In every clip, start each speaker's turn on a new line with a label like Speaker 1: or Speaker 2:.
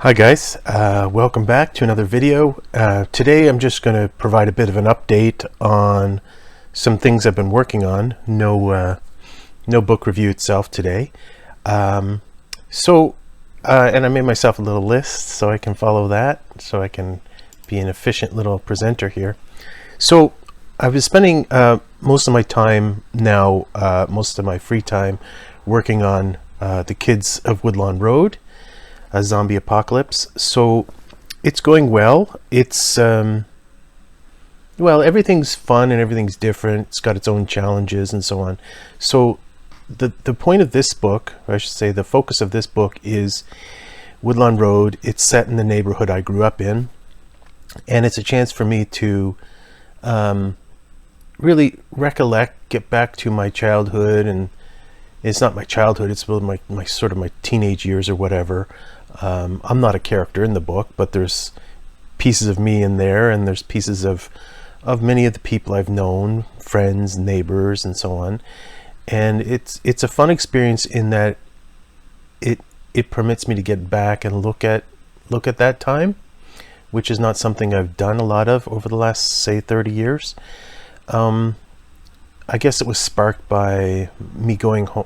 Speaker 1: Hi guys, welcome back to another video. Today I'm just going to provide a bit of an update on some things I've been working on. No book review itself today. And I made myself a little list so I can follow that, so I can be an efficient little presenter here. So I've been spending most of my time now, most of my free time, working on the Kids of Woodlawn Road, a zombie apocalypse. So it's going well. It's well, everything's fun and everything's different. It's got its own challenges and so on. So the point of this book, or I should say the focus of this book, is Woodlawn Road. It's set in the neighborhood I grew up in, and it's a chance for me to really recollect, get back to my childhood. And it's not my childhood, it's my sort of my teenage years or whatever. I'm not a character in the book, but there's pieces of me in there, and there's pieces of many of the people I've known, friends, neighbors, and so on. And it's a fun experience in that it permits me to get back and look at that time, which is not something I've done a lot of over the last, say, 30 years. I guess it was sparked by me going home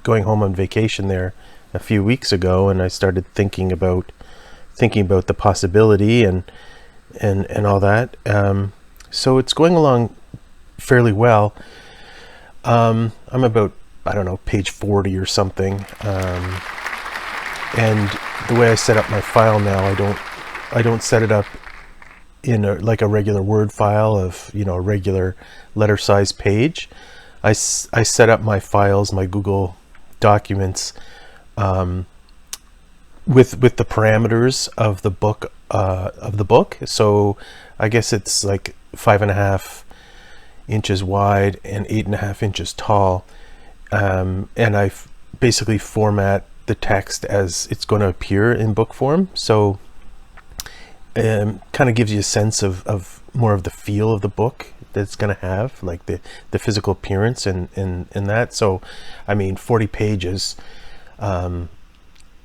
Speaker 1: on vacation there a few weeks ago, and I started thinking about the possibility and all that. So it's going along fairly well. I'm about, I don't know, page 40 or something. And the way I set up my file now, I don't set it up in like a regular Word file of, a regular letter size page. I set up my files, my Google documents, with the parameters of the book, So I guess it's like 5.5 inches wide and 8.5 inches tall. And I basically format the text as it's going to appear in book form. So kind of gives you a sense of more of the feel of the book that it's going to have, like the physical appearance and that. So, I mean, 40 pages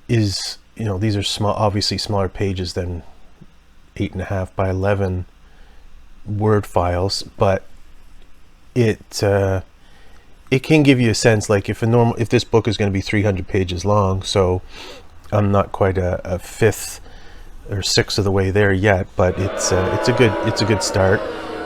Speaker 1: is, these are small, obviously smaller pages than 8.5 by 11 Word files, but it can give you a sense, like if this book is going to be 300 pages long, so I'm not quite a fifth or sixth of the way there yet, but it's a good start.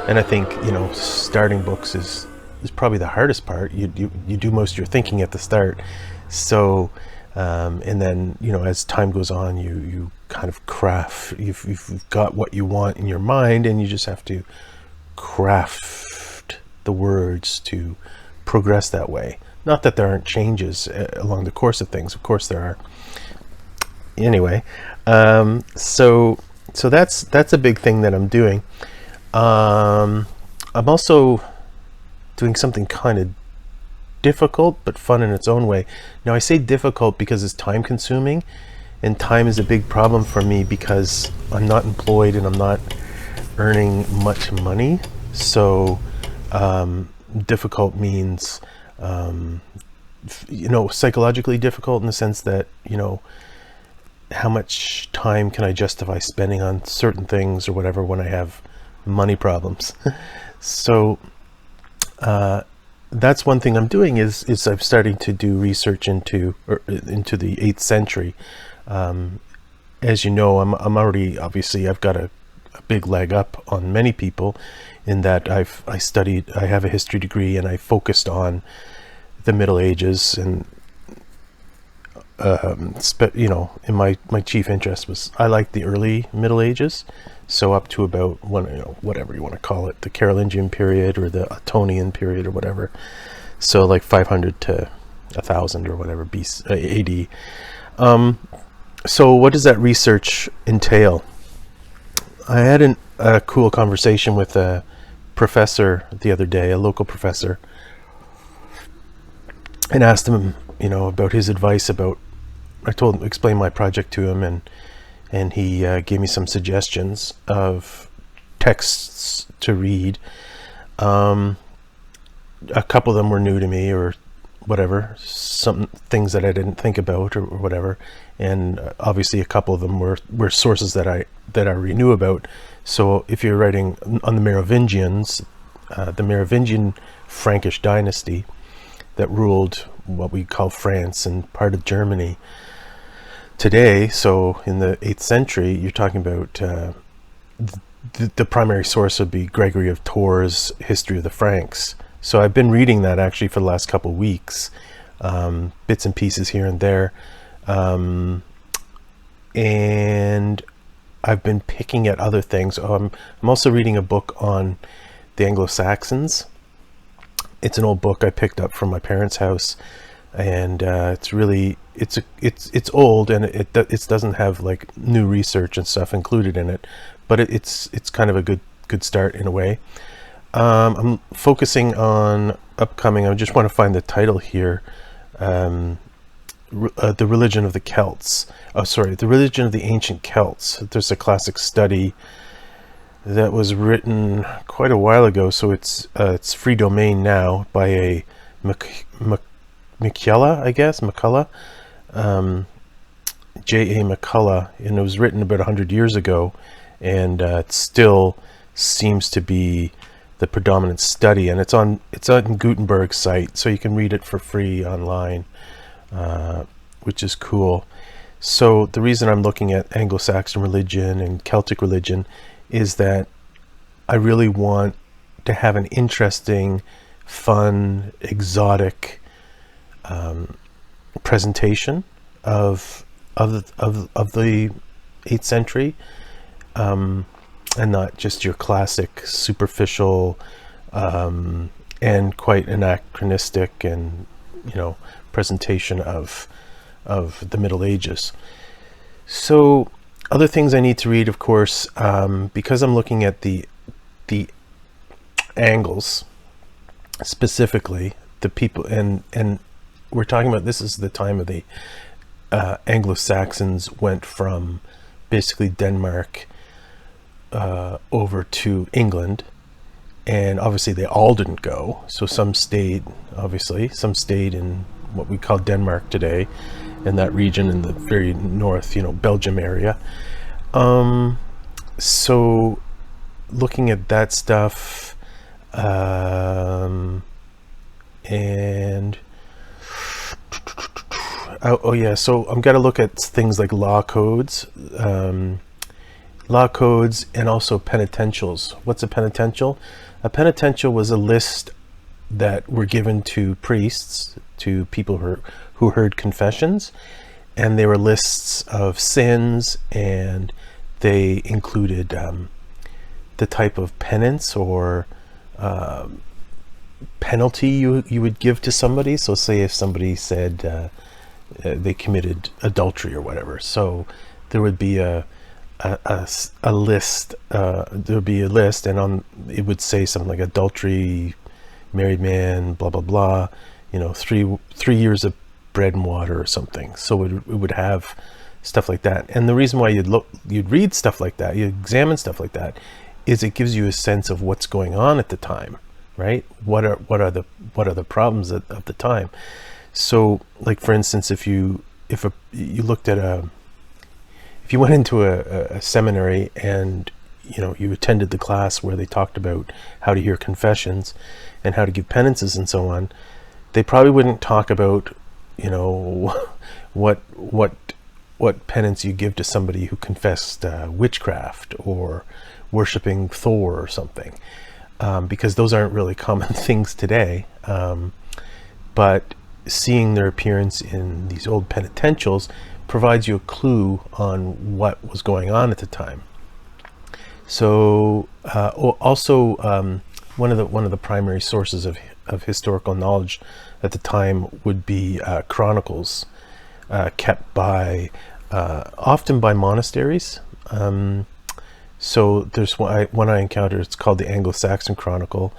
Speaker 1: And I think starting books is probably the hardest part. You do most of your thinking at the start, so and then as time goes on, you kind of craft. You've got what you want in your mind, and you just have to craft the words to progress that way. Not that there aren't changes along the course of things. Of course there are. Anyway, so that's a big thing that I'm doing. I'm also doing something kind of difficult but fun in its own way. Now, I say difficult because it's time consuming, and time is a big problem for me because I'm not employed and I'm not earning much money. So difficult means psychologically difficult, in the sense that how much time can I justify spending on certain things or whatever when I have money problems. So that's one thing I'm doing is I'm starting to do research into the 8th century. As you know, I'm already, obviously I've got a big leg up on many people in that I have a history degree, and I focused on the Middle Ages, and in my chief interest was, I like the early Middle Ages, so up to about whatever you want to call it, the Carolingian period or the Ottonian period or whatever. So like 500 to 1000 or whatever AD. So what does that research entail? I had a cool conversation with a professor the other day, a local professor, and asked him, about his advice about. I explained my project to him, and he gave me some suggestions of texts to read. A couple of them were new to me, or whatever, some things that I didn't think about, or whatever. And obviously a couple of them were sources that I already knew about. So if you're writing on the Merovingians, the Merovingian Frankish dynasty that ruled what we call France and part of Germany today, so in the 8th century, you're talking about the primary source would be Gregory of Tours' History of the Franks. So I've been reading that actually for the last couple of weeks, bits and pieces here and there, and I've been picking at other things. I'm also reading a book on the Anglo-Saxons. It's an old book I picked up from my parents' house, and it's old, and it doesn't have like new research and stuff included in it, but it's kind of a good start in a way. I'm focusing on upcoming. I just want to find the title here. The Religion of the Celts. Oh, sorry, The Religion of the Ancient Celts. There's a classic study that was written quite a while ago, so it's free domain now, by a McCullough, I guess, McCullough, J.A. McCullough, and it was written about 100 years ago, and it still seems to be the predominant study, and it's on Gutenberg's site, so you can read it for free online, which is cool. So the reason I'm looking at Anglo-Saxon religion and Celtic religion is that I really want to have an interesting, fun, exotic presentation of the 8th century, and not just your classic superficial and quite anachronistic and presentation of the Middle Ages. So other things I need to read, of course, because I'm looking at the Angles specifically, the people, and we're talking about, this is the time of the Anglo-Saxons went from basically Denmark over to England, and obviously they all didn't go, so some stayed in what we call Denmark today, in that region in the very north, Belgium area. So looking at that stuff, and so I'm going to look at things like law codes, and also penitentials. What's a penitential? A penitential was a list that were given to priests, to people who heard confessions, and they were lists of sins, and they included the type of penance or penalty you would give to somebody. So say if somebody said they committed adultery or whatever, so there would be a list. There would be a list, and it would say something like adultery, married man, blah blah blah. 3 years of bread and water or something. So it would have stuff like that. And the reason why you'd read stuff like that, you examine stuff like that, is it gives you a sense of what's going on at the time, right? What are the problems of the time? So, like for instance, if you looked at if you went into a seminary and you attended the class where they talked about how to hear confessions and how to give penances and so on, they probably wouldn't talk about what penance you give to somebody who confessed witchcraft or worshiping Thor or something, because those aren't really common things today. But seeing their appearance in these old penitentials provides you a clue on what was going on at the time. So also one of the primary sources of historical knowledge at the time would be chronicles kept by often by monasteries. So there's one I encountered. It's called the Anglo-Saxon Chronicle,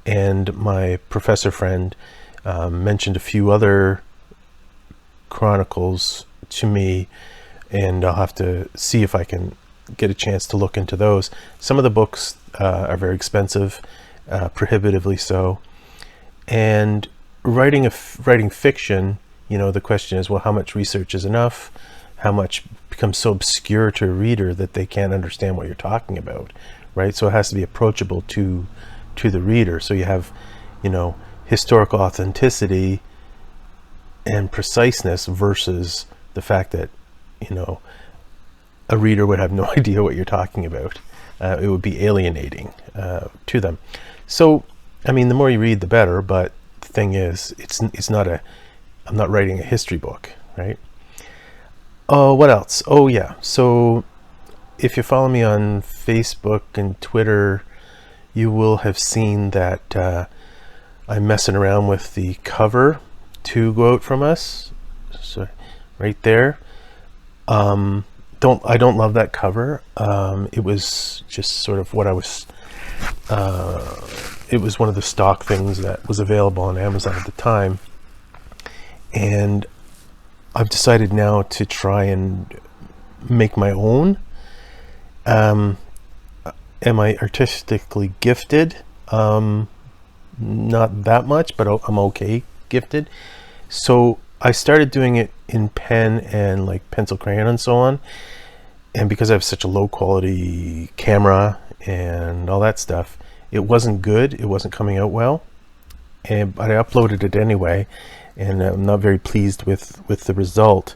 Speaker 1: and my professor friend mentioned a few other chronicles to me, and I'll have to see if I can get a chance to look into those. Some of the books are very expensive, prohibitively so, and writing fiction, the question is, well, how much research is enough? How much becomes so obscure to a reader that they can't understand what you're talking about, right? So it has to be approachable to the reader. So you have, historical authenticity and preciseness versus the fact that, a reader would have no idea what you're talking about. It would be alienating to them. So, the more you read, the better. But the thing is, I'm not writing a history book, right? Oh, what else? Oh, yeah. So if you follow me on Facebook and Twitter, you will have seen that I'm messing around with the cover to Go Out From Us. So right there. I don't love that cover. It was just sort of what I was. It was one of the stock things that was available on Amazon at the time, and I've decided now to try and make my own. Am I artistically gifted? Not that much, but I'm okay gifted. So I started doing it in pen and like pencil crayon and so on. And because I have such a low quality camera and all that stuff, it wasn't good. It wasn't coming out well. But I uploaded it anyway, and I'm not very pleased with the result.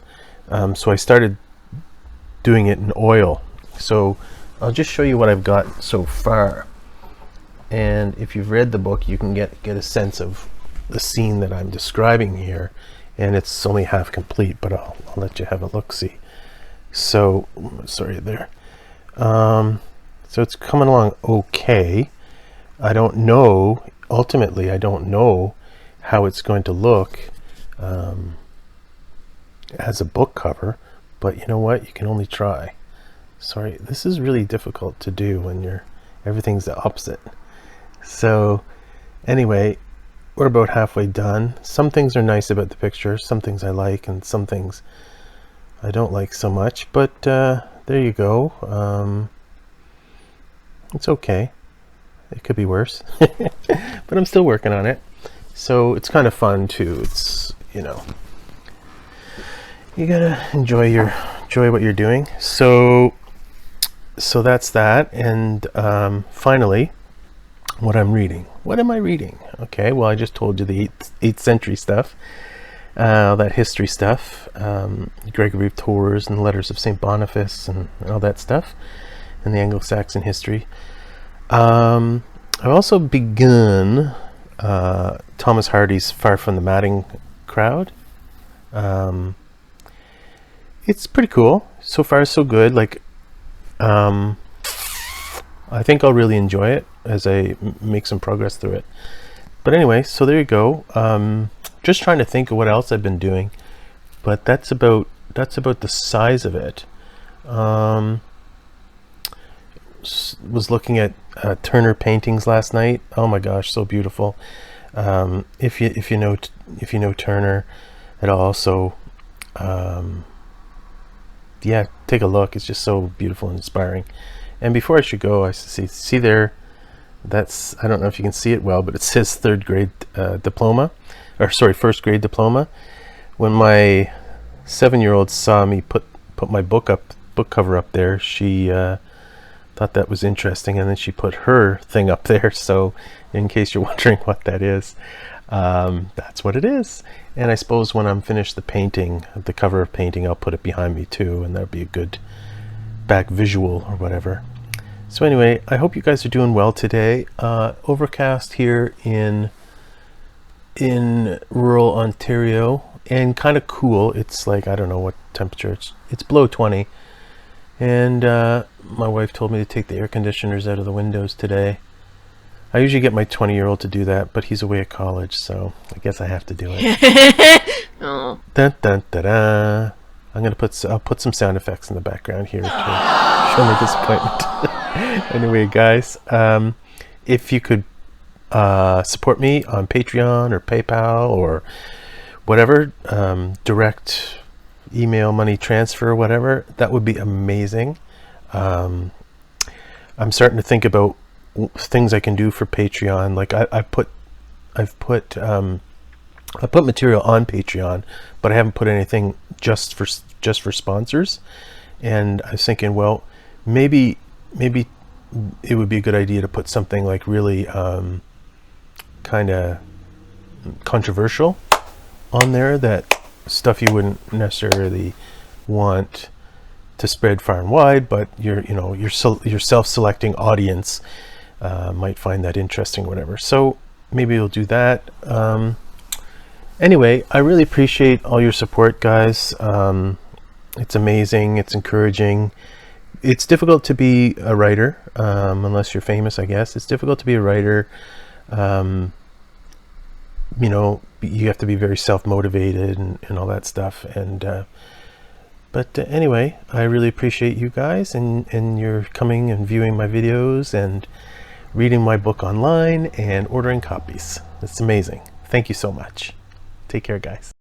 Speaker 1: So I started doing it in oil. So I'll just show you what I've got so far. And if you've read the book, you can get a sense of the scene that I'm describing here. And it's only half complete, but I'll let you have a look-see. So, sorry there. So it's coming along okay. I don't know, ultimately, I don't know how it's going to look as a book cover, but you know what? You can only try. Sorry, this is really difficult to do when everything's the opposite. So anyway, we're about halfway done. Some things are nice about the picture, some things I like, and some things I don't like so much, but there you go. It's okay. It could be worse, but I'm still working on it. So it's kind of fun too. It's, you gotta enjoy what you're doing. So that's that. And finally, what I'm reading. What am I reading? Okay, well, I just told you the 8th century stuff, that history stuff, Gregory of Tours and the letters of St. Boniface and all that stuff, and the Anglo-Saxon history. I've also begun Thomas Hardy's Far from the Madding Crowd. It's pretty cool. So far, so good. Like, I think I'll really enjoy it as I make some progress through it. But anyway, so there you go. Just trying to think of what else I've been doing, but that's about the size of it. Was looking at Turner paintings last night. Oh my gosh, so beautiful. If you know Turner at all, so yeah, take a look. It's just so beautiful and inspiring. And before I should go, I see there, that's, I don't know if you can see it well, but it says first grade diploma. When my 7-year-old saw me put my book cover up there, she thought that was interesting, and then she put her thing up there. So in case you're wondering what that is, that's what it is. And I suppose when I'm finished the cover of painting, I'll put it behind me too, and that'll be a good back visual or whatever. So anyway, I hope you guys are doing well today. Overcast here in rural Ontario, and kind of cool. It's like, I don't know what temperature, it's below 20. And my wife told me to take the air conditioners out of the windows today. I usually get my 20-year-old to do that, but he's away at college, so I guess I have to do it. Dun, dun, dun, dun. I'll put some sound effects in the background here to show my disappointment. Anyway, guys, if you could support me on Patreon or PayPal or whatever, direct email money transfer, whatever, that would be amazing. I'm starting to think about things I can do for Patreon. Like I've put I put material on Patreon, but I haven't put anything just for sponsors. And I was thinking, well, maybe it would be a good idea to put something like really kind of controversial on there, that stuff you wouldn't necessarily want to spread far and wide, but your self-selecting audience might find that interesting, whatever. So maybe we'll do that. Anyway, I really appreciate all your support, guys. It's amazing. It's encouraging. It's difficult to be a writer, unless you're famous, I guess. It's difficult to be a writer. You have to be very self-motivated and all that stuff. But anyway, I really appreciate you guys and your coming and viewing my videos and reading my book online and ordering copies. It's amazing. Thank you so much. Take care, guys.